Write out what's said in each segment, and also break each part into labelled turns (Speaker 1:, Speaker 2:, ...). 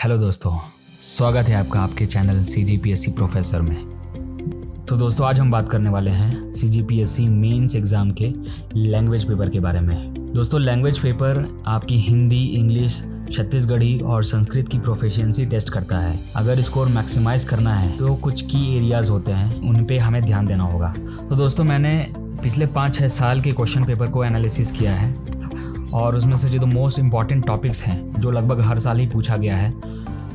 Speaker 1: Hello दोस्तों, स्वागत है आपका आपके चैनल CGPSC प्रोफेसर में। तो दोस्तों आज हम बात करने वाले हैं CGPSC मेंस एग्ज़ाम के लैंग्वेज पेपर के बारे में। दोस्तों लैंग्वेज पेपर आपकी हिंदी, इंग्लिश, छत्तीसगढ़ी और संस्कृत की प्रोफिशिएंसी टेस्ट करता है। अगर स्कोर मैक्सिमाइज करना है तो कुछ की एरियाज़ होते हैं, उन पे हमें ध्यान देना होगा। तो दोस्तों मैंने पिछले 5-6 साल के क्वेश्चन पेपर को एनालिसिस किया है और उसमें से जो मोस्ट इम्पॉर्टेंट टॉपिक्स हैं जो लगभग हर साल ही पूछा गया है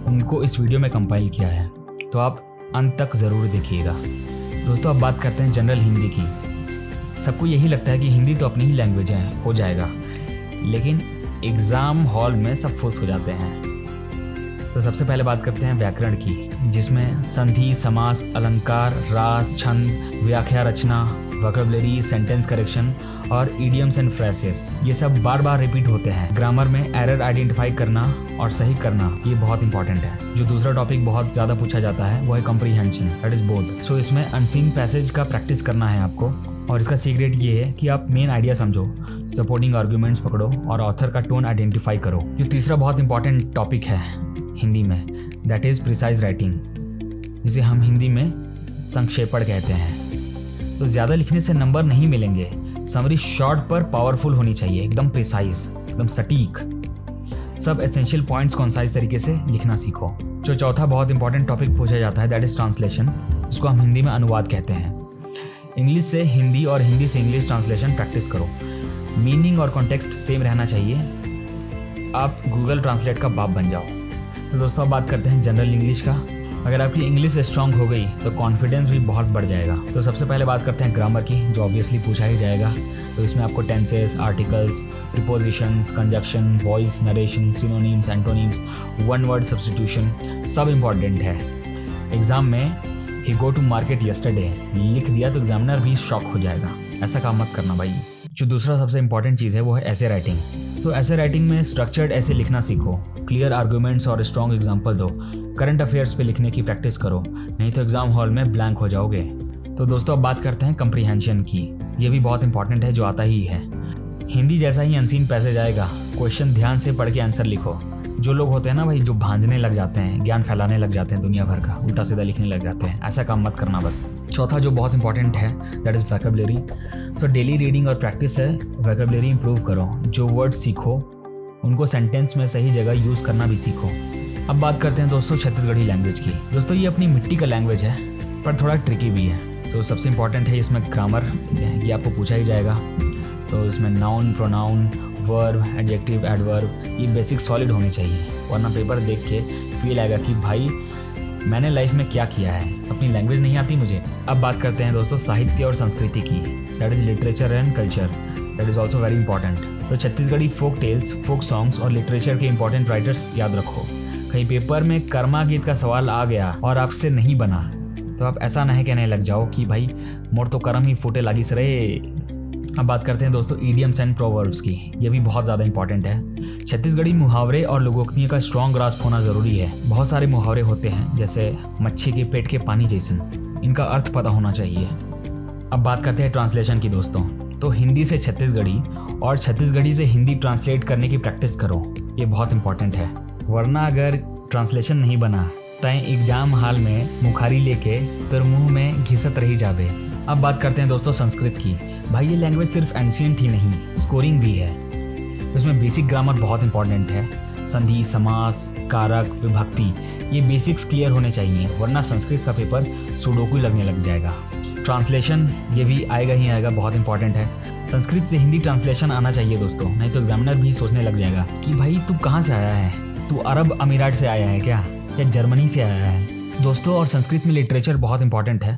Speaker 1: उनको इस वीडियो में कंपाइल किया है, तो आप अंत तक ज़रूर देखिएगा। दोस्तों अब बात करते हैं जनरल हिंदी की। सबको यही लगता है कि हिंदी तो अपनी ही लैंग्वेज है, हो जाएगा, लेकिन एग्ज़ाम हॉल में सब फुस हो जाते हैं। तो सबसे पहले बात करते हैं व्याकरण की, जिसमें संधि, समास, अलंकार, रास, छंद, व्याख्या, रचना, वोकैबुलरी, सेंटेंस करेक्शन और इडियम्स एंड फ्रेजेस ये सब बार बार रिपीट होते हैं। ग्रामर में एरर आइडेंटिफाई करना और सही करना ये बहुत इंपॉर्टेंट है। जो दूसरा टॉपिक बहुत ज़्यादा पूछा जाता है वो है कॉम्प्रीहेंशन, दैट इज बोथ। सो इसमें अनसीन पैसेज का प्रैक्टिस करना है आपको, और इसका सीक्रेट ये है कि आप मेन आइडिया समझो, सपोर्टिंग आर्ग्यूमेंट्स पकड़ो और ऑथर का टोन आइडेंटिफाई करो। जो तीसरा बहुत इंपॉर्टेंट टॉपिक है हिंदी में, दैट इज़ प्रिसाइज राइटिंग, जिसे हम हिंदी में संक्षेपण कहते हैं। तो ज़्यादा लिखने से नंबर नहीं मिलेंगे, समरी शॉर्ट पर पावरफुल होनी चाहिए, एकदम प्रिसाइज, एकदम सटीक। सब एसेंशियल पॉइंट्स कॉन्साइज तरीके से लिखना सीखो। जो चौथा बहुत इंपॉर्टेंट टॉपिक पूछा जाता है दैट इज ट्रांसलेशन, जिसको हम हिंदी में अनुवाद कहते हैं। इंग्लिश से हिंदी और हिंदी से इंग्लिश ट्रांसलेशन प्रैक्टिस करो। मीनिंग और कॉन्टेक्स्ट सेम रहना चाहिए, आप गूगल ट्रांसलेट का बाप बन जाओ। तो दोस्तों अब बात करते हैं जनरल इंग्लिश का। अगर आपकी इंग्लिश स्ट्रांग हो गई तो कॉन्फिडेंस भी बहुत बढ़ जाएगा। तो सबसे पहले बात करते हैं ग्रामर की, जो ऑब्वियसली पूछा ही जाएगा। तो इसमें आपको tenses, articles, prepositions, conjunction, voice, narration, synonyms, antonyms, one word substitution सब इम्पॉर्टेंट है। एग्जाम में ही गो टू मार्केट यस्टरडे लिख दिया तो एग्जामिनर भी शॉक हो जाएगा, ऐसा काम मत करना भाई। जो दूसरा सबसे इंपॉर्टेंट चीज़ है वो है ऐसे राइटिंग। तो ऐसे राइटिंग में स्ट्रक्चर्ड ऐसे लिखना सीखो, क्लियर आर्गूमेंट्स और स्ट्रॉन्ग एग्जाम्पल दो। करंट अफेयर्स पे लिखने की प्रैक्टिस करो, नहीं तो एग्जाम हॉल में ब्लैंक हो जाओगे। तो दोस्तों अब बात करते हैं कंप्रीहेंशन की। ये भी बहुत इंपॉर्टेंट है, जो आता ही है। हिंदी जैसा ही अनसीन पैसेज आएगा, क्वेश्चन ध्यान से पढ़ के आंसर लिखो। जो लोग होते हैं ना भाई, जो भांजने लग जाते हैं, ज्ञान फैलाने लग जाते हैं दुनिया भर का, उल्टा सीधा लिखने लग जाते हैं, ऐसा काम मत करना बस। चौथा जो बहुत इंपॉर्टेंट है that is vocabulary. So daily reading और प्रैक्टिस से वोकैबुलरी इंप्रूव करो। जो वर्ड सीखो उनको सेंटेंस में सही जगह यूज़ करना भी सीखो। अब बात करते हैं दोस्तों छत्तीसगढ़ी लैंग्वेज की। दोस्तों ये अपनी मिट्टी का लैंग्वेज है, पर थोड़ा ट्रिकी भी है। तो सबसे इंपॉर्टेंट है इसमें ग्रामर, ये आपको पूछा ही जाएगा। तो इसमें noun, pronoun, verb, adjective, adverb ये बेसिक सॉलिड होनी चाहिए, वरना पेपर देख के फील आएगा कि भाई मैंने लाइफ में क्या किया है, अपनी लैंग्वेज नहीं आती मुझे। अब बात करते हैं दोस्तों साहित्य और संस्कृति की, that is literature and culture, that is also very important. तो Chhattisgarhi folk tales, folk songs और लिटरेचर के इंपॉर्टेंट राइटर्स याद रखो। कहीं पेपर में कर्मा गीत का सवाल आ गया और आपसे नहीं बना तो आप ऐसा नहीं कहने लग जाओ कि भाई मोर तो कर्म ही फूटे लागी सरे। अब बात करते हैं दोस्तों इडियम्स एंड प्रोवर्ब्स की। ये भी बहुत ज़्यादा इंपॉर्टेंट है। छत्तीसगढ़ी मुहावरे और लोकोक्तियों का स्ट्रॉन्ग ग्रास्प होना ज़रूरी है। बहुत सारे मुहावरे होते हैं जैसे मच्छी के पेट के पानी जैसन, इनका अर्थ पता होना चाहिए। अब बात करते हैं ट्रांसलेशन की दोस्तों। तो हिंदी से छत्तीसगढ़ी और छत्तीसगढ़ी से हिंदी ट्रांसलेट करने की प्रैक्टिस करो, ये बहुत इंपॉर्टेंट है, वरना अगर ट्रांसलेशन नहीं बना तय एग्जाम हॉल में मुखारी लेके तेरे मुंह में घिसत रही जावे। अब बात करते हैं दोस्तों संस्कृत की। भाई ये लैंग्वेज सिर्फ एंशिएंट ही नहीं, स्कोरिंग भी है। इसमें बेसिक ग्रामर बहुत इंपॉर्टेंट है, संधि, समास, कारक, विभक्ति ये बेसिक्स क्लियर होने चाहिए, वरना संस्कृत का पेपर सुडोकू लगने लग जाएगा। ट्रांसलेशन ये भी आएगा ही आएगा, बहुत इंपॉर्टेंट है। संस्कृत से हिंदी ट्रांसलेशन आना चाहिए दोस्तों, नहीं तो एग्जामिनर भी सोचने लग जाएगा कि भाई तू कहाँ से आया है, तू अरब अमीरात से आया है क्या, या जर्मनी से आया है। दोस्तों और संस्कृत में लिटरेचर बहुत इंपॉर्टेंट है।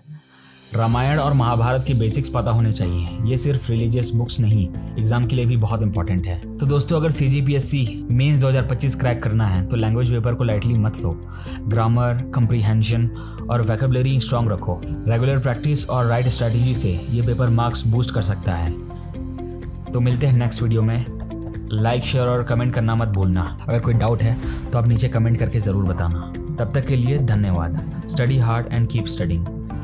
Speaker 1: रामायण और महाभारत की बेसिक्स पता होने चाहिए, ये सिर्फ रिलीजियस बुक्स नहीं, एग्जाम के लिए भी बहुत इंपॉर्टेंट है। तो दोस्तों अगर CGPSC मेंस 2025 क्रैक करना है तो लैंग्वेज पेपर को लाइटली मत लो। ग्रामर, कंप्रीहेंशन और वोकैबुलरी स्ट्रांग रखो। रेगुलर प्रैक्टिस और राइट स्ट्रैटेजी से ये पेपर मार्क्स बूस्ट कर सकता है। तो मिलते हैं नेक्स्ट वीडियो में। लाइक, शेयर और कमेंट करना मत भूलना। अगर कोई डाउट है तो आप नीचे कमेंट करके ज़रूर बताना। तब तक के लिए धन्यवाद। Study hard and keep studying.